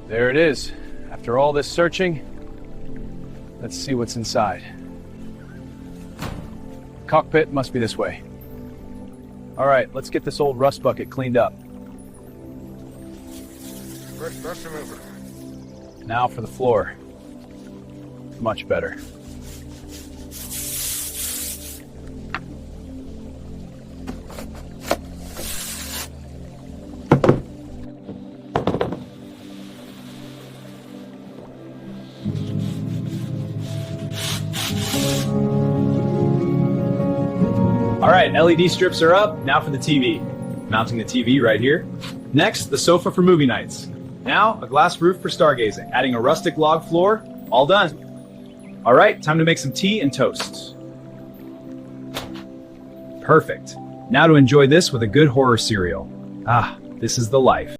There it is. After all this searching, let's see what's inside. Cockpit must be this way. All right, let's get this old rust bucket cleaned up. Now for the floor. Much better. All right, LED strips are up. Now for the TV. Mounting the TV right here. Next, the sofa for movie nights. Now, a glass roof for stargazing. Adding a rustic log floor. All done. All right, time to make some tea and toast. Perfect. Now to enjoy this with a good horror serial. Ah, this is the life.